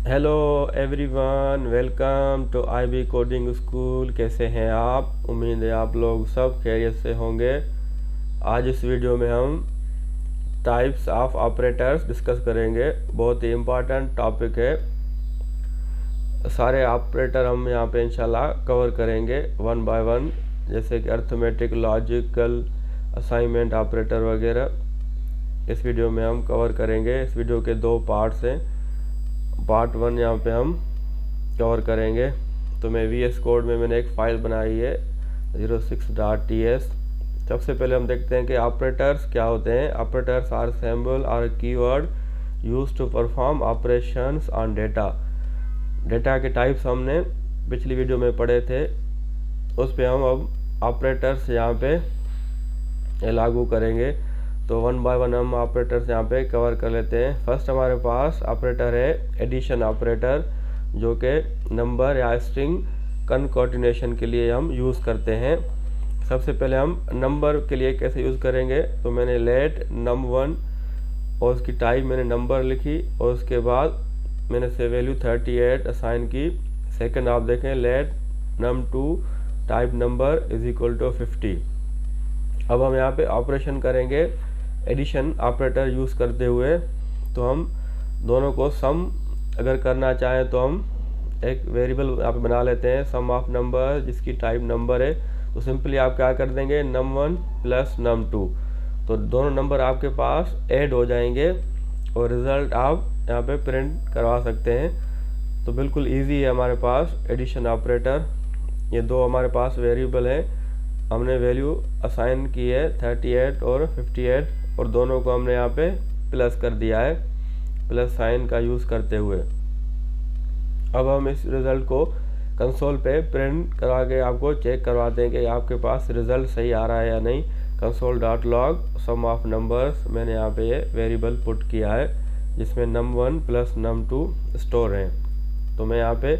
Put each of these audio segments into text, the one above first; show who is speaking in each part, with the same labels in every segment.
Speaker 1: Hello everyone, welcome to IB coding school. कैसे हैं आप? उम्मीद है आप लोग सब खैरियत से होंगे। आज इस वीडियो में हम टाइप्स ऑफ ऑपरेटर्स डिस्कस करेंगे। बहुत ही इम्पोर्टेंट टॉपिक है। सारे ऑपरेटर हम यहाँ पे इंशाल्लाह कवर करेंगे वन बाय वन, जैसे कि अर्थमेटिक, लॉजिकल, असाइनमेंट ऑपरेटर वगैरह। इस वीडियो में हम कवर करेंगे। इस वीडियो के दो पार्ट्स हैं। पार्ट वन यहाँ पे हम कवर करेंगे। तो मैं VS कोड में मैंने एक फ़ाइल बनाई है 06.ts। सबसे पहले हम देखते हैं कि ऑपरेटर्स क्या होते हैं। ऑपरेटर्स आर सिंबल और keyword use to perform operations on data. Data के टाइप्स हमने पिछली वीडियो में पढ़े थे, उस पे हम अब ऑपरेटर्स यहाँ पे लागू करेंगे। तो वन बाय वन हम ऑपरेटर्स यहाँ पे कवर कर लेते हैं। फर्स्ट हमारे पास ऑपरेटर है एडिशन ऑपरेटर, जो कि नंबर या स्ट्रिंग कनकॉर्डिनेशन के लिए हम यूज़ करते हैं। सबसे पहले हम नंबर के लिए कैसे यूज़ करेंगे, तो मैंने लेट num1 और उसकी टाइप मैंने नंबर लिखी और उसके बाद मैंने से वैल्यू 38 असाइन की। सेकंड आप देखें, let num2 type number is equal to 50। अब हम यहाँ पे ऑपरेशन करेंगे एडिशन ऑपरेटर यूज़ करते हुए। तो हम दोनों को सम अगर करना चाहें तो हम एक वेरिएबल यहाँ पे बना लेते हैं, सम ऑफ नंबर, जिसकी टाइप नंबर है। तो सिंपली आप क्या कर देंगे, num1 प्लस num2। तो दोनों नंबर आपके पास ऐड हो जाएंगे और रिज़ल्ट आप यहाँ पे प्रिंट करवा सकते हैं। तो बिल्कुल ईजी है हमारे पास एडिशन ऑपरेटर। ये दो हमारे पास वेरिएबल हैं, हमने वैल्यू असाइन की है 38 और 58, और दोनों को हमने यहाँ पे प्लस कर दिया है, प्लस साइन का यूज़ करते हुए। अब हम इस रिज़ल्ट को कंसोल पे प्रिंट करा के आपको चेक करवाते हैं कि आपके पास रिज़ल्ट सही आ रहा है या नहीं। console.log सम ऑफ नंबर्स, मैंने यहाँ पे ये वेरिएबल पुट किया है जिसमें num1 प्लस num2 स्टोर हैं। तो मैं यहाँ पे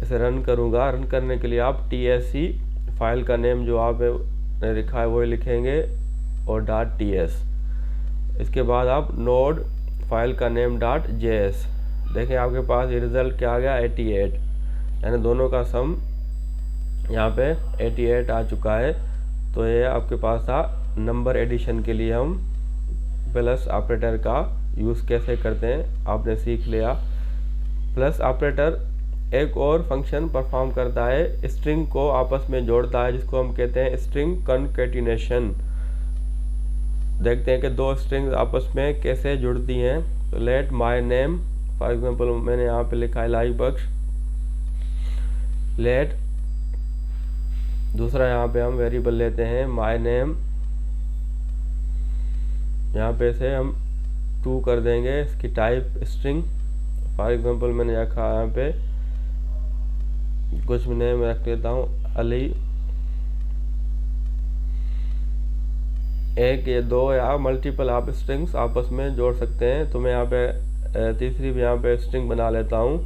Speaker 1: इसे रन करूँगा। रन करने के लिए आप TSC फाइल का नेम जो आप लिखा है वही लिखेंगे और .ts। इसके बाद आप नोड फाइल का नेम .js। देखें आपके पास ये रिज़ल्ट क्या आ गया, 88, यानी दोनों का सम यहाँ पे 88 आ चुका है। तो ये आपके पास था नंबर एडिशन के लिए हम प्लस ऑपरेटर का यूज़ कैसे करते हैं, आपने सीख लिया। प्लस ऑपरेटर एक और फंक्शन परफॉर्म करता है, स्ट्रिंग को आपस में जोड़ता है, जिसको हम कहते हैं स्ट्रिंग कॉन्कैटिनेशन। देखते हैं कि दो स्ट्रिंग्स आपस में कैसे जुड़ती हैं। तो let my name, for example मैंने यहाँ पे लिखा है लाई बख्श। लेट दूसरा यहाँ पे हम वेरिएबल लेते हैं माय नेम, यहाँ पे से हम 2 कर देंगे, इसकी टाइप स्ट्रिंग। फॉर एग्जांपल मैंने रखा यहाँ पे कुछ नेम रख लेता हूँ अली। एक या दो या मल्टीपल आप स्ट्रिंग्स आपस में जोड़ सकते हैं। तो मैं यहाँ पे तीसरी भी यहाँ पे स्ट्रिंग बना लेता हूँ,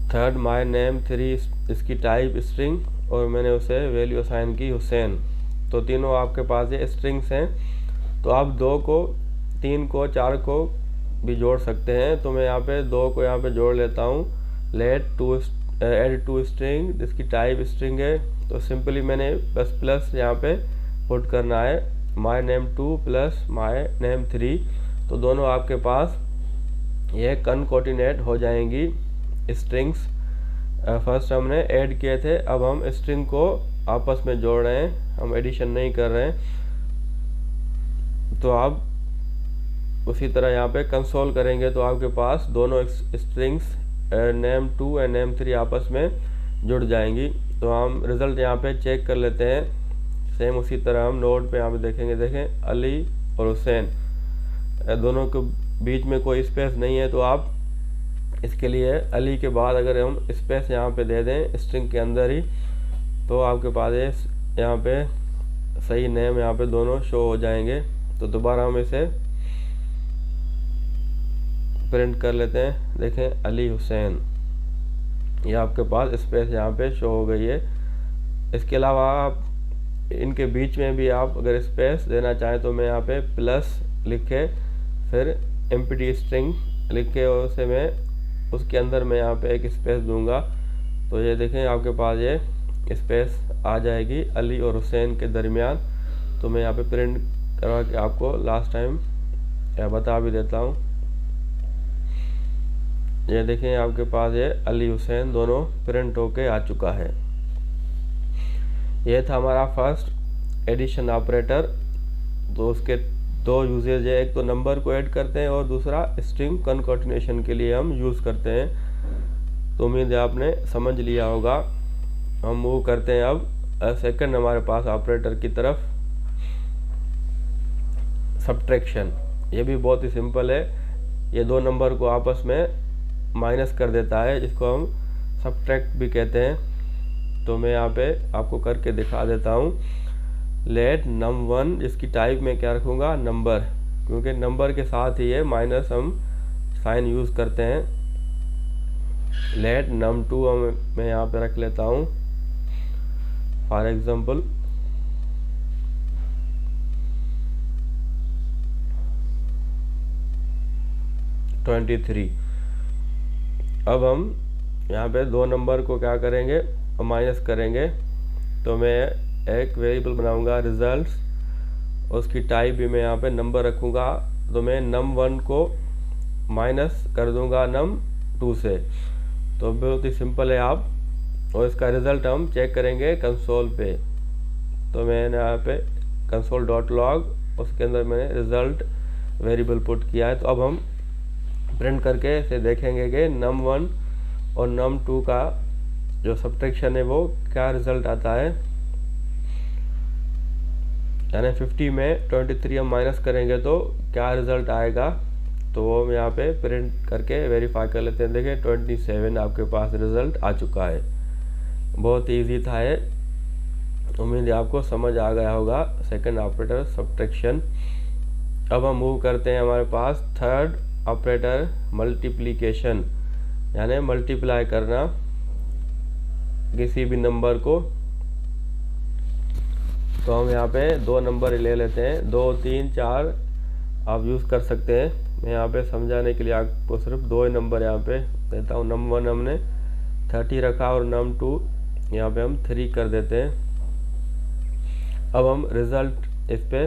Speaker 1: थर्ड माय नेम 3, इसकी टाइप स्ट्रिंग, और मैंने उसे वैल्यू असाइन की हुसैन। तो तीनों आपके पास ये स्ट्रिंग्स हैं। तो आप 2 को, 3 को, 4 को भी जोड़ सकते हैं। तो मैं यहाँ पे 2 को यहाँ पे जोड़ लेता हूँ। Let to add to string, जिसकी टाइप स्ट्रिंग है। तो सिंपली मैंने बस प्लस यहाँ पे पुट करना है, my name 2 plus my name 3। तो दोनों आपके पास ये कनकॉर्डिनेट हो जाएंगी स्ट्रिंग्स। फर्स्ट हमने ऐड किए थे, अब हम स्ट्रिंग को आपस में जोड़ रहे हैं, हम एडिशन नहीं कर रहे हैं। तो आप उसी तरह यहाँ पे कंसोल करेंगे तो आपके पास दोनों स्ट्रिंग्स नेम 2 और नेम 3 आपस में जुड़ जाएंगी। तो हम रिज़ल्ट यहाँ पे चेक कर लेते हैं। सेम उसी तरह हम नोड पे यहाँ पे देखेंगे, देखें अली और हुसैन, दोनों के बीच में कोई स्पेस नहीं है। तो आप इसके लिए अली के बाद अगर हम स्पेस यहाँ पे दे दें स्ट्रिंग के अंदर ही, तो आपके पास ये यहाँ पे सही नेम यहाँ पे दोनों शो हो जाएंगे। तो दोबारा हम इसे प्रिंट कर लेते हैं, देखें अली हुसैन, ये आपके पास स्पेस यहाँ पे शो हो गई है। इसके अलावा आप इनके बीच में भी आप अगर स्पेस देना चाहें तो मैं यहाँ पे प्लस लिखे फिर एम्प्टी स्ट्रिंग लिख के उसे मैं उसके अंदर मैं यहाँ पे एक स्पेस दूंगा, तो ये देखें आपके पास ये स्पेस आ जाएगी अली और हुसैन के दरमियान। तो मैं यहाँ पे प्रिंट करवा के आपको लास्ट टाइम बता भी देता हूँ। ये देखें आपके पास ये अली हुसैन दोनों प्रिंट होके आ चुका है। ये था हमारा फर्स्ट एडिशन ऑपरेटर। तो उसके दो यूजेज है, एक तो नंबर को ऐड करते हैं और दूसरा स्ट्रिंग कनकॉर्डिनेशन के लिए हम यूज़ करते हैं। तो उम्मीद है आपने समझ लिया होगा। हम मूव करते हैं अब सेकंड हमारे पास ऑपरेटर की तरफ, सब्ट्रैक्शन। ये भी बहुत ही सिंपल है, ये दो नंबर को आपस में माइनस कर देता है, जिसको हम सब्ट्रैक्ट भी कहते हैं। तो मैं यहाँ पे आपको करके दिखा देता हूँ। लेट num1, इसकी टाइप में क्या रखूँगा, नंबर, क्योंकि नंबर के साथ ही ये माइनस हम साइन यूज़ करते हैं। लेट num2 मैं यहाँ पे रख लेता हूँ फॉर एग्जांपल 23। अब हम यहाँ पे दो नंबर को क्या करेंगे, माइनस करेंगे। तो मैं एक वेरिएबल बनाऊंगा रिजल्ट्स, उसकी टाइप भी मैं यहाँ पे नंबर रखूँगा। तो मैं num1 को माइनस कर दूंगा num2 से। तो बहुत ही सिंपल है आप, और इसका रिज़ल्ट हम चेक करेंगे कंसोल पे। तो मैंने यहाँ पे console.log, उसके अंदर मैंने रिज़ल्ट वेरिएबल पुट किया है। तो अब हम प्रिंट करके इसे देखेंगे कि num1 और num2 का जो सब्ट्रैक्शन है वो क्या रिज़ल्ट आता है। यानी 50 में 23 हम माइनस करेंगे तो क्या रिज़ल्ट आएगा। तो वो हम यहाँ पे प्रिंट करके वेरीफाई कर लेते हैं। देखिए 27 आपके पास रिज़ल्ट आ चुका है। बहुत ईजी था ये, उम्मीद है आपको समझ आ गया होगा सेकंड ऑपरेटर सब्ट्रैक्शन। अब हम मूव करते हैं हमारे पास थर्ड ऑपरेटर मल्टीप्लिकेशन, यानी मल्टीप्लाई करना किसी भी नंबर को। तो हम यहाँ पे दो नंबर ले लेते हैं, 2, 3, 4 आप यूज़ कर सकते हैं। मैं यहाँ पे समझाने के लिए आपको सिर्फ दो ही नंबर यहाँ पे देता हूँ। num1 हमने 30 रखा और num2 यहाँ पे हम 3 कर देते हैं। अब हम रिज़ल्ट इस पे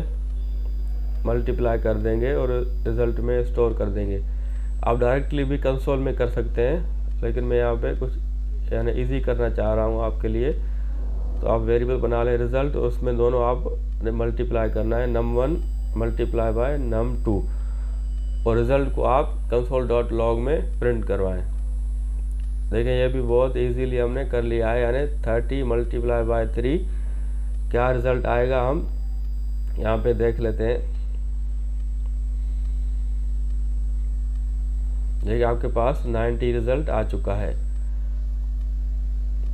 Speaker 1: मल्टीप्लाई कर देंगे और रिज़ल्ट में स्टोर कर देंगे। आप डायरेक्टली भी कंसोल में कर सकते हैं, लेकिन मैं यहाँ पे कुछ यानी इजी करना चाह रहा हूँ आपके लिए। तो आप वेरिएबल बना लें रिज़ल्ट, उसमें दोनों आप मल्टीप्लाई करना है, num1 मल्टीप्लाई बाय num2, और रिज़ल्ट को आप console.log में प्रिंट करवाएं। देखें ये भी बहुत इजीली हमने कर लिया है, यानी 30 मल्टीप्लाई बाय 3 क्या रिज़ल्ट आएगा हम यहाँ पे देख लेते हैं। देखिए आपके पास 90 रिज़ल्ट आ चुका है।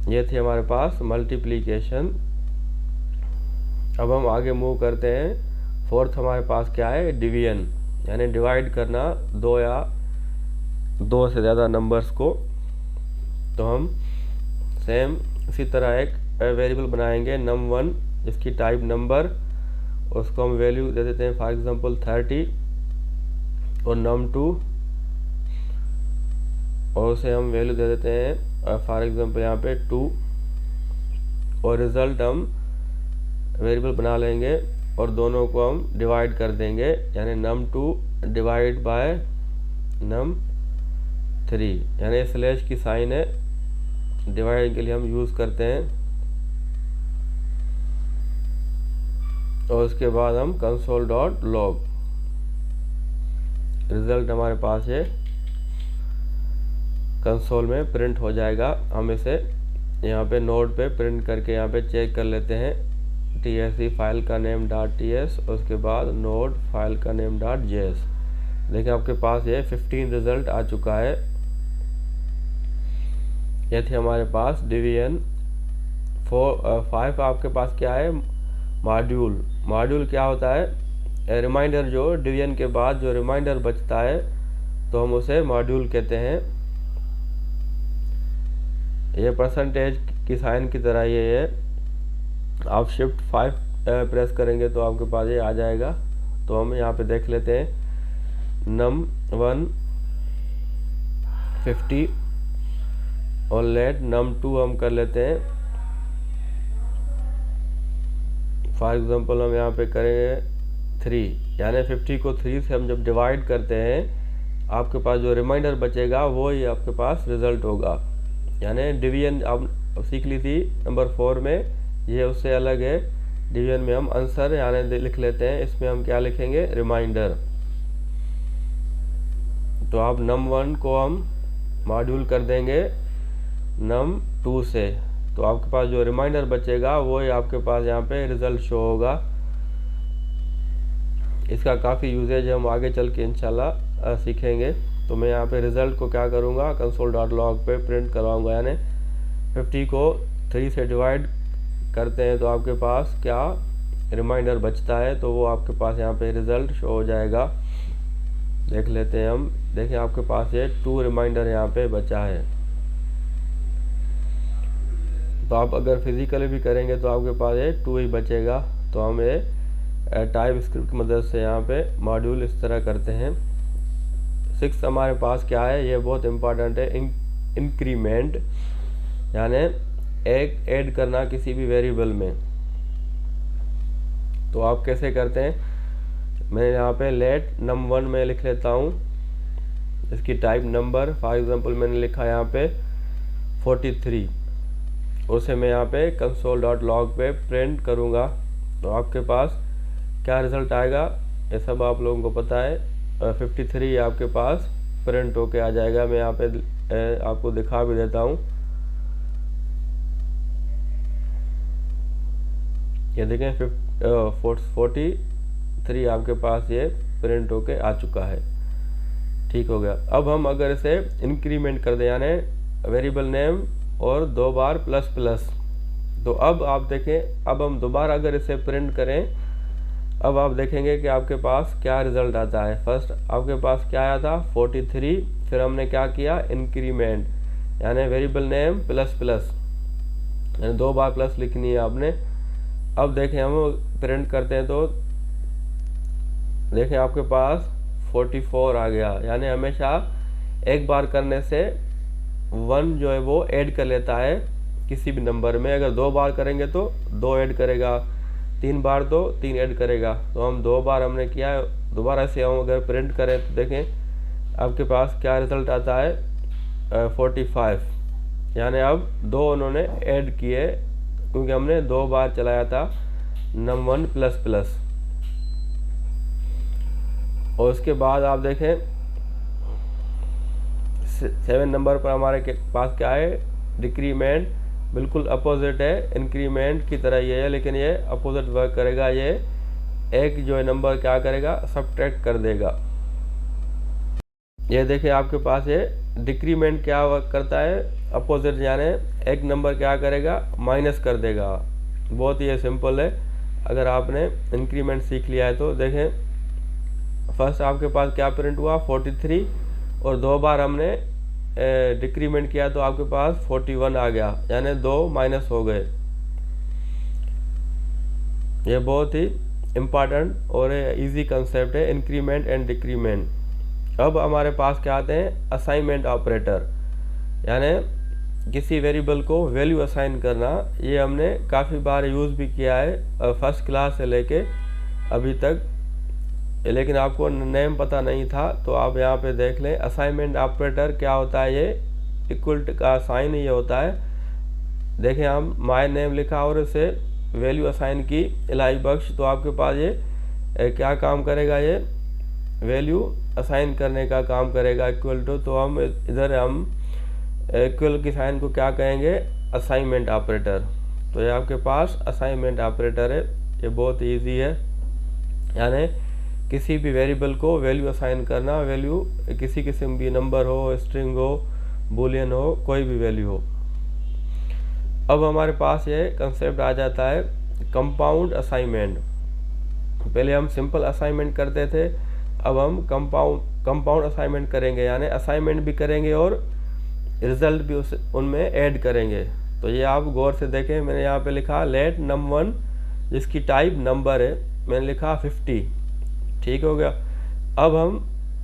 Speaker 1: ये थी हमारे पास मल्टीप्लिकेशन। अब हम आगे मूव करते हैं। फोर्थ हमारे पास क्या है, डिवीजन, यानी डिवाइड करना दो या दो से ज़्यादा नंबर्स को। तो हम सेम इसी तरह एक वेरिएबल बनाएंगे num1, इसकी टाइप नंबर, उसको हम वैल्यू दे देते हैं फॉर एग्जांपल 30, और num2 और उसे हम वैल्यू दे देते हैं फॉर एग्जांपल यहाँ पे 2, और रिज़ल्ट हम वेरिएबल बना लेंगे और दोनों को हम डिवाइड कर देंगे, यानी num2 डिवाइड बाय num3, यानी स्लैश की साइन है, डिवाइड के लिए हम यूज़ करते हैं। और उसके बाद हम console.log, रिज़ल्ट हमारे पास है कंसोल में प्रिंट हो जाएगा। हम इसे यहाँ पे नोड पे प्रिंट करके यहाँ पे चेक कर लेते हैं। tsc फाइल का नेम .ts, उसके बाद नोड फाइल का नेम .js। देखिए आपके पास ये 15 रिज़ल्ट आ चुका है। ये थे हमारे पास डिवीजन। 5 आपके पास क्या है, मॉड्यूल। मॉड्यूल क्या होता है, रिमाइंडर, जो डिवीजन के बाद जो रिमाइंडर बचता है तो हम उसे मॉड्यूल कहते हैं। ये परसेंटेज की साइन की तरह ये है। आप शिफ्ट 5 प्रेस करेंगे तो आपके पास ये आ जाएगा। तो हम यहाँ पे देख लेते हैं num1 50 और लेट num2 हम कर लेते हैं। फॉर एग्जांपल हम यहाँ पे करेंगे 3, यानी 50 को 3 से हम जब डिवाइड करते हैं आपके पास जो रिमाइंडर बचेगा वो ही आपके पास रिजल्ट होगा। यानी डिवीजन आप सीख ली थी नंबर 4 में, ये उससे अलग है। डिवीजन में हम आंसर यानी लिख लेते हैं, इसमें हम क्या लिखेंगे, रिमाइंडर। तो आप num1 को हम मॉड्यूल कर देंगे num2 से, तो आपके पास जो रिमाइंडर बचेगा वो ही आपके पास यहाँ पे रिजल्ट शो होगा। इसका काफ़ी यूजेज हम आगे चल के इंशाल्लाह सीखेंगे। तो मैं यहाँ पे रिज़ल्ट को क्या करूँगा, console.log पे प्रिंट करवाऊँगा। यानी 50 को 3 से डिवाइड करते हैं तो आपके पास क्या रिमाइंडर बचता है, तो वो आपके पास यहाँ पे रिज़ल्ट शो हो जाएगा। देख लेते हैं हम, देखें आपके पास ये 2 रिमाइंडर यहाँ पे बचा है। तो आप अगर फिजिकली भी करेंगे तो आपके पास ये 2 ही बचेगा। तो हम ये टाइप स्क्रिप्ट की मदद से यहाँ पे मॉड्यूल इस तरह करते हैं। 6 हमारे पास क्या है, ये बहुत इम्पॉर्टेंट है, इंक्रीमेंट, यानी एक ऐड करना किसी भी वेरिएबल में। तो आप कैसे करते हैं, मैं यहाँ पे लेट num1 में लिख लेता हूँ इसकी टाइप नंबर। फॉर एग्जांपल मैंने लिखा यहाँ पे 43, उसे मैं यहाँ पे console.log पे प्रिंट करूँगा। तो आपके पास क्या रिज़ल्ट आएगा ये सब आप लोगों को पता है। 53 आपके पास प्रिंट होके आ जाएगा। मैं यहाँ पे आपको दिखा भी देता हूँ, ये देखें 43 आपके पास ये प्रिंट होके आ चुका है। ठीक हो गया। अब हम अगर इसे इंक्रीमेंट कर दें, यानी वेरिएबल नेम और 2 बार प्लस प्लस, तो अब आप देखें, अब हम दोबारा अगर इसे प्रिंट करें, अब आप देखेंगे कि आपके पास क्या रिज़ल्ट आता है। फर्स्ट आपके पास क्या आया था 43, फिर हमने क्या किया, इंक्रीमेंट, यानी वेरिएबल नेम प्लस प्लस, यानी 2 बार प्लस लिखनी है आपने। अब देखें हम प्रिंट करते हैं तो देखें आपके पास 44 आ गया। यानी हमेशा एक बार करने से 1 जो है वो ऐड कर लेता है किसी भी नंबर में। अगर 2 बार करेंगे तो 2 ऐड करेगा, 3 बार तो 3 ऐड करेगा। तो हम 2 बार हमने किया है, दोबारा से हम अगर प्रिंट करें तो देखें आपके पास क्या रिज़ल्ट आता है 45, यानी अब 2 उन्होंने ऐड किए क्योंकि हमने 2 बार चलाया था num1 प्लस प्लस। और उसके बाद आप देखें 7 नंबर पर हमारे के पास क्या है, डिक्रीमेंट, बिल्कुल अपोजिट है, इंक्रीमेंट की तरह ये है, लेकिन ये अपोजिट वर्क करेगा। ये एक जो है नंबर क्या करेगा, सब्ट्रैक्ट कर देगा। ये देखिए आपके पास ये डिक्रीमेंट क्या वर्क करता है, अपोजिट, यानी एक नंबर क्या करेगा, माइनस कर देगा। बहुत ही सिंपल है। अगर आपने इंक्रीमेंट सीख लिया है तो देखें फर्स्ट आपके पास क्या प्रिंट हुआ 43, और 2 बार हमने डिक्रीमेंट किया तो आपके पास 41 आ गया, यानी 2 माइनस हो गए। ये बहुत ही इम्पॉर्टेंट और इजी कंसेप्ट है, इंक्रीमेंट एंड डिक्रीमेंट। अब हमारे पास क्या आते हैं, असाइनमेंट ऑपरेटर, यानी किसी वेरिएबल को वैल्यू असाइन करना। ये हमने काफ़ी बार यूज़ भी किया है फर्स्ट क्लास से लेके अभी तक, लेकिन आपको नेम पता नहीं था तो आप यहाँ पे देख लें। असाइनमेंट ऑपरेटर क्या होता है, ये इक्वल का साइन ये होता है। देखें हम माय नेम लिखा और इसे वैल्यू असाइन की इलाही बख्श, तो आपके पास ये क्या काम करेगा, ये वैल्यू असाइन करने का काम करेगा इक्वल टू। तो हम इधर हम इक्वल की साइन को क्या कहेंगे, असाइनमेंट ऑपरेटर। तो ये आपके पास असाइनमेंट ऑपरेटर है, ये बहुत ईजी है। यानी किसी भी वेरिएबल को वैल्यू असाइन करना, वैल्यू किसी किस्म की नंबर हो, स्ट्रिंग हो, बूलियन हो, कोई भी वैल्यू हो। अब हमारे पास ये कंसेप्ट आ जाता है कंपाउंड असाइनमेंट। पहले हम सिंपल असाइनमेंट करते थे, अब हम कंपाउंड असाइनमेंट करेंगे, यानी असाइनमेंट भी करेंगे और रिजल्ट भी उनमें ऐड करेंगे। तो ये आप गौर से देखें, मैंने यहाँ पे लिखा लेट num1 जिसकी टाइप नंबर है, मैंने लिखा 50। ठीक हो गया। अब हम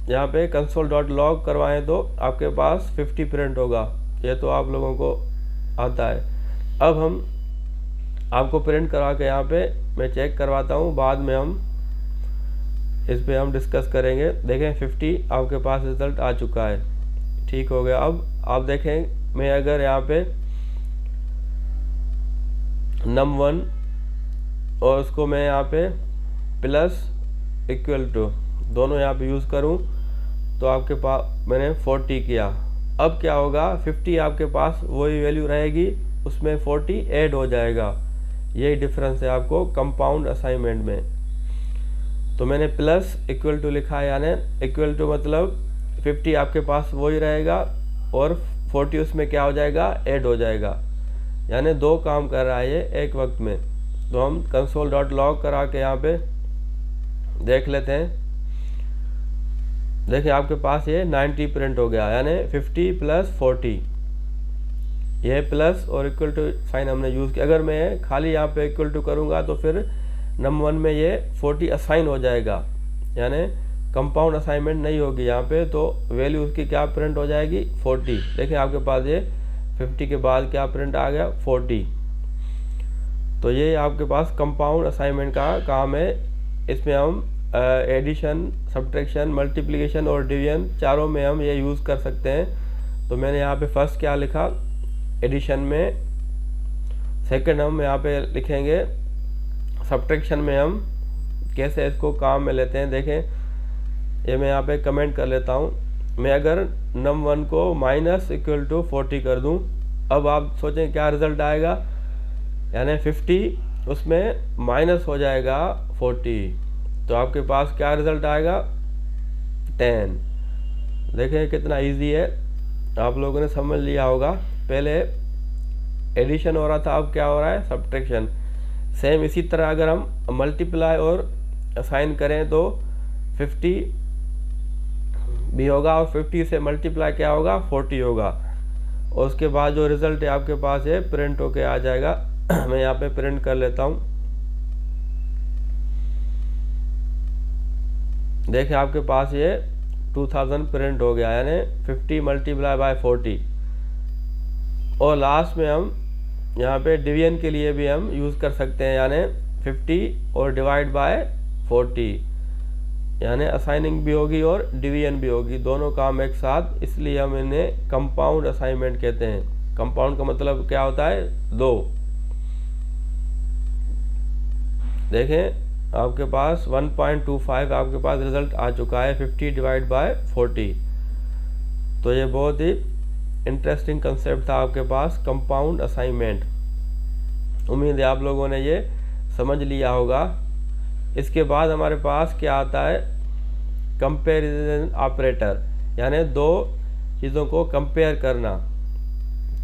Speaker 1: यहाँ पे console.log करवाएं तो आपके पास 50 प्रिंट होगा। ये तो आप लोगों को आता है। अब हम आपको प्रिंट करा के यहाँ पे मैं चेक करवाता हूँ, बाद में हम इस पे हम डिस्कस करेंगे। देखें 50 आपके पास रिज़ल्ट आ चुका है, ठीक हो गया। अब आप देखें मैं अगर यहाँ पे num1 और उसको मैं यहाँ पे प्लस इक्वल टू दोनों यहाँ पे यूज़ करूँ तो आपके पास मैंने 40 किया। अब क्या होगा, 50 आपके पास वही वैल्यू रहेगी, उसमें 40 ऐड हो जाएगा। यही डिफरेंस है आपको कंपाउंड असाइनमेंट में। तो मैंने प्लस इक्वल टू लिखा है, यानी इक्वल टू मतलब 50 आपके पास वही रहेगा और 40 उसमें क्या हो जाएगा, ऐड हो जाएगा। यानी दो काम कर रहा है ये एक वक्त में। तो हम console.log करा के यहाँ पे देख लेते हैं। देखिए आपके पास ये 90 प्रिंट हो गया, यानी 50 प्लस 40, ये प्लस और इक्वल टू साइन हमने यूज़ किया। अगर मैं खाली यहाँ पे इक्वल टू करूँगा तो फिर num1 में ये 40 असाइन हो जाएगा, यानी कंपाउंड असाइनमेंट नहीं होगी यहाँ पे, तो वैल्यू उसकी क्या प्रिंट हो जाएगी, 40। देखिए आपके पास ये 50 के बाद क्या प्रिंट आ गया, 40। तो ये आपके पास कंपाउंड असाइनमेंट का काम है। इसमें हम एडिशन, सब्ट्रैक्शन, मल्टीप्लिकेशन और डिवीजन चारों में हम ये यूज़ कर सकते हैं। तो मैंने यहाँ पे फर्स्ट क्या लिखा, एडिशन में। सेकंड हम यहाँ पे लिखेंगे सब्ट्रैक्शन में हम कैसे इसको काम में लेते हैं। देखें ये मैं यहाँ पे कमेंट कर लेता हूँ। मैं अगर num1 को माइनस इक्वल टू 40 कर दूँ, अब आप सोचें क्या रिज़ल्ट आएगा, यानी 50 उसमें माइनस हो जाएगा 40, तो आपके पास क्या रिज़ल्ट आएगा, 10। देखें कितना इजी है, आप लोगों ने समझ लिया होगा। पहले एडिशन हो रहा था, अब क्या हो रहा है, सब्ट्रैक्शन। सेम इसी तरह अगर हम मल्टीप्लाई और असाइन करें तो 50 भी होगा और 50 से मल्टीप्लाई क्या होगा, 40 होगा, और उसके बाद जो रिज़ल्ट है आपके पास है प्रिंट होके आ जाएगा। मैं यहाँ पे प्रिंट कर लेता हूँ। देखिए आपके पास ये 2000 प्रिंट हो गया, यानी 50 मल्टीप्लाई बाय 40। और लास्ट में हम यहाँ पे डिवीजन के लिए भी हम यूज़ कर सकते हैं, यानी 50 और डिवाइड बाय 40, यानी असाइनिंग भी होगी और डिवीजन भी होगी, दोनों काम एक साथ। इसलिए हम इन्हें कंपाउंड असाइनमेंट कहते हैं। कंपाउंड का मतलब क्या होता है, दो। देखें आपके पास 1.25 आपके पास रिजल्ट आ चुका है, 50 डिवाइड बाय 40। तो ये बहुत ही इंटरेस्टिंग कंसेप्ट था आपके पास, कंपाउंड असाइनमेंट। उम्मीद है आप लोगों ने ये समझ लिया होगा। इसके बाद हमारे पास क्या आता है, कंपैरिजन ऑपरेटर, यानी दो चीज़ों को कंपेयर करना।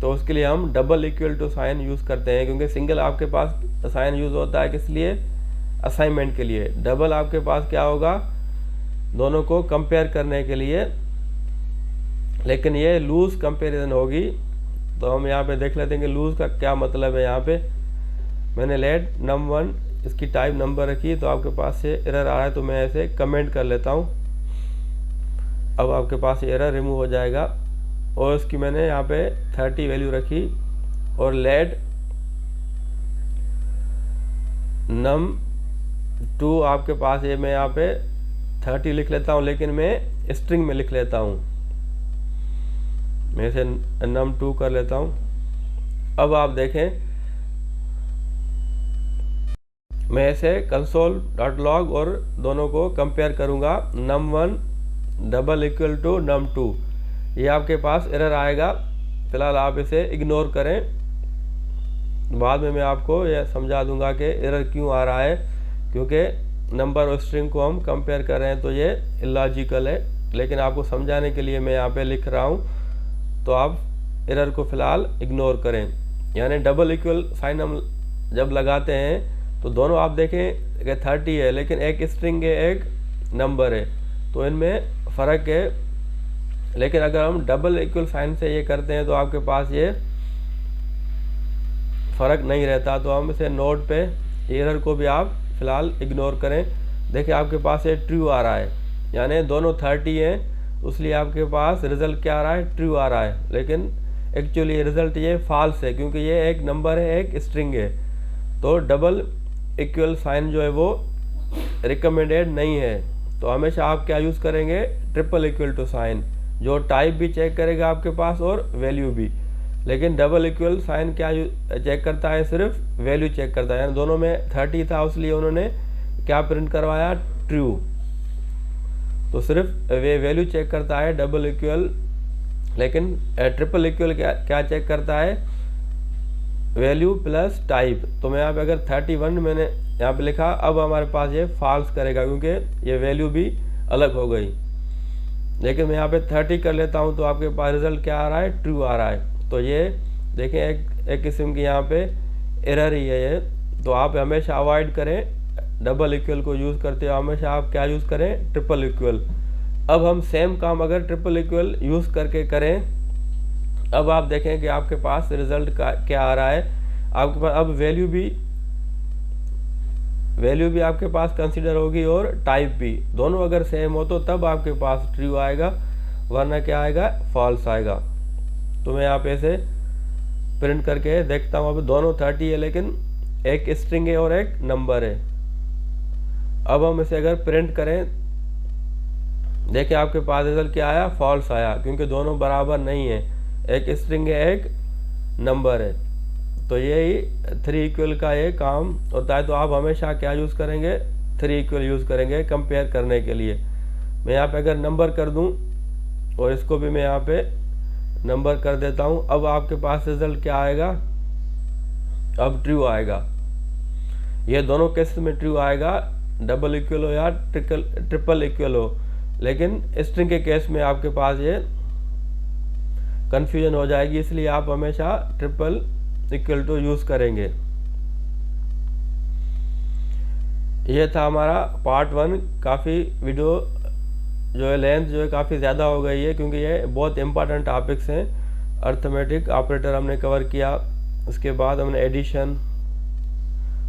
Speaker 1: तो उसके लिए हम double equal to sign use करते हैं, क्योंकि सिंगल आपके पास साइन यूज़ होता है किस लिए, असाइनमेंट के लिए। डबल आपके पास क्या होगा, दोनों को कंपेयर करने के लिए, लेकिन ये लूज कंपैरिजन होगी। तो हम यहाँ पे देख लेते हैं कि लूज का क्या मतलब है। यहाँ पे मैंने लेट num1 इसकी टाइप नंबर रखी, तो आपके पास से एरर आ रहा है, तो मैं ऐसे कमेंट कर लेता हूँ। अब आपके पास एरर रिमूव हो जाएगा। और इसकी मैंने यहाँ पे 30 वैल्यू रखी, और लेट num2 आपके पास ये मैं यहाँ पे 30 लिख लेता हूँ, लेकिन मैं स्ट्रिंग में लिख लेता हूँ। मैं इसे num2 कर लेता हूँ। अब आप देखें मैं ऐसे console.log और दोनों को कंपेयर करूँगा, num1 double equal to num2। ये आपके पास एरर आएगा, फिलहाल आप इसे इग्नोर करें। बाद में मैं आपको यह समझा दूंगा कि एरर क्यों आ रहा है, क्योंकि नंबर और स्ट्रिंग को हम कंपेयर कर रहे हैं, तो ये इलॉजिकल है। लेकिन आपको समझाने के लिए मैं यहाँ पे लिख रहा हूँ, तो आप एरर को फ़िलहाल इग्नोर करें। यानी डबल इक्वल साइन हम जब लगाते हैं तो दोनों आप देखें कि 30 है, लेकिन एक स्ट्रिंग है एक नंबर है, तो इनमें फ़र्क है। लेकिन अगर हम डबल इक्वल साइन से ये करते हैं तो आपके पास ये फ़र्क नहीं रहता। तो हम इसे नोट पे एरर को भी आप फ़िलहाल इग्नोर करें। देखिए आपके पास ये ट्रू आ रहा है, यानी दोनों 30 हैं, इसलिए आपके पास रिजल्ट क्या आ रहा है, ट्रू आ रहा है। लेकिन एक्चुअली रिजल्ट ये फॉल्स है, क्योंकि ये एक नंबर है, एक स्ट्रिंग है। तो डबल इक्वल साइन जो है वो रिकमेंडेड नहीं है। तो हमेशा आप क्या यूज़ करेंगे, ट्रिपल इक्वल टू साइन, जो टाइप भी चेक करेगा आपके पास और वैल्यू भी। लेकिन डबल इक्वल साइन क्या चेक करता है, सिर्फ वैल्यू चेक करता है। यानी दोनों में 30 था, इसलिए उन्होंने क्या प्रिंट करवाया, ट्रू। तो सिर्फ वे वैल्यू चेक करता है डबल इक्वल, लेकिन ट्रिपल इक्वल क्या चेक करता है, वैल्यू प्लस टाइप। तो मैं यहाँ पे अगर 31 मैंने यहाँ पे लिखा, अब हमारे पास ये फॉल्स करेगा, क्योंकि ये वैल्यू भी अलग हो गई। लेकिन मैं यहाँ पे 30 कर लेता हूँ, तो आपके पास रिजल्ट क्या आ रहा है, ट्रू आ रहा है। तो ये देखें एक किस्म की यहाँ पे एरर ही है ये। तो आप हमेशा अवॉइड करें डबल इक्वल को यूज़ करते हो, हमेशा आप क्या यूज़ करें, ट्रिपल इक्वल। अब हम सेम काम अगर ट्रिपल इक्वल यूज़ करके करें, अब आप देखें कि आपके पास रिजल्ट क्या आ रहा है। आपके पास अब वैल्यू भी आपके पास कंसीडर होगी और टाइप भी, दोनों अगर सेम हो तो तब आपके पास ट्रू आएगा, वरना क्या आएगा, फॉल्स आएगा। तो मैं यहाँ पे इसे प्रिंट करके देखता हूँ। अब दोनों 30 है, लेकिन एक स्ट्रिंग है और एक नंबर है। अब हम इसे अगर प्रिंट करें, देखिए आपके पास रिजल्ट क्या आया, फॉल्स आया, क्योंकि दोनों बराबर नहीं है, एक स्ट्रिंग है, एक नंबर है। तो यही 3 इक्वल का ये काम होता है। तो आप हमेशा क्या यूज़ करेंगे, 3 इक्वल यूज़ करेंगे कंपेयर करने के लिए। मैं यहाँ पे अगर नंबर कर दूँ और इसको भी मैं यहाँ पे नंबर कर देता हूँ, अब आपके पास रिजल्ट क्या आएगा, अब ट्रू आएगा। ये दोनों केस में ट्रू आएगा, डबल इक्वल हो या ट्रिपल इक्वल हो। लेकिन स्ट्रिंग के केस में आपके पास ये कन्फ्यूजन हो जाएगी, इसलिए आप हमेशा ट्रिपल इक्वल टू यूज़ करेंगे। ये था हमारा पार्ट 1। काफ़ी वीडियो जो है लेंथ जो है काफ़ी ज़्यादा हो गई है, क्योंकि ये बहुत इंपॉर्टेंट टॉपिक्स हैं। अर्थमेटिक ऑपरेटर हमने कवर किया, उसके बाद हमने एडिशन,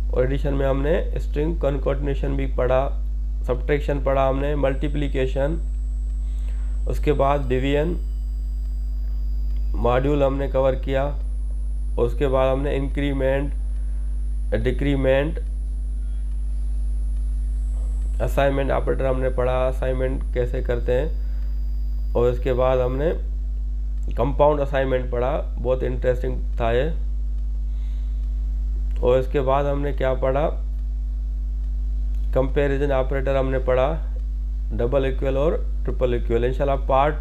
Speaker 1: और एडिशन में हमने स्ट्रिंग कॉन्कैटिनेशन भी पढ़ा, सब्ट्रैक्शन पढ़ा हमने, मल्टीप्लिकेशन, उसके बाद डिवीजन मॉड्यूल हमने कवर किया, और उसके बाद हमने इंक्रीमेंट, डिक्रीमेंट, असाइनमेंट ऑपरेटर हमने पढ़ा, असाइनमेंट कैसे करते हैं, और इसके बाद हमने कंपाउंड असाइनमेंट पढ़ा, बहुत इंटरेस्टिंग था ये। और इसके बाद हमने क्या पढ़ा, कंपैरिजन ऑपरेटर हमने पढ़ा, डबल इक्वल और ट्रिपल इक्वल। इंशाल्लाह पार्ट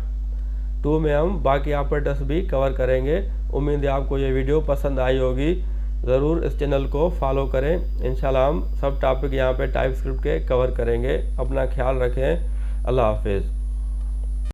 Speaker 1: 2 में हम बाकी ऑपरेटर्स भी कवर करेंगे। उम्मीद है आपको ये वीडियो पसंद आई होगी। ज़रूर इस चैनल को फॉलो करें। इंशाल्लाह हम सब टॉपिक यहाँ पे टाइपस्क्रिप्ट के कवर करेंगे। अपना ख्याल रखें। अल्लाह हाफिज़।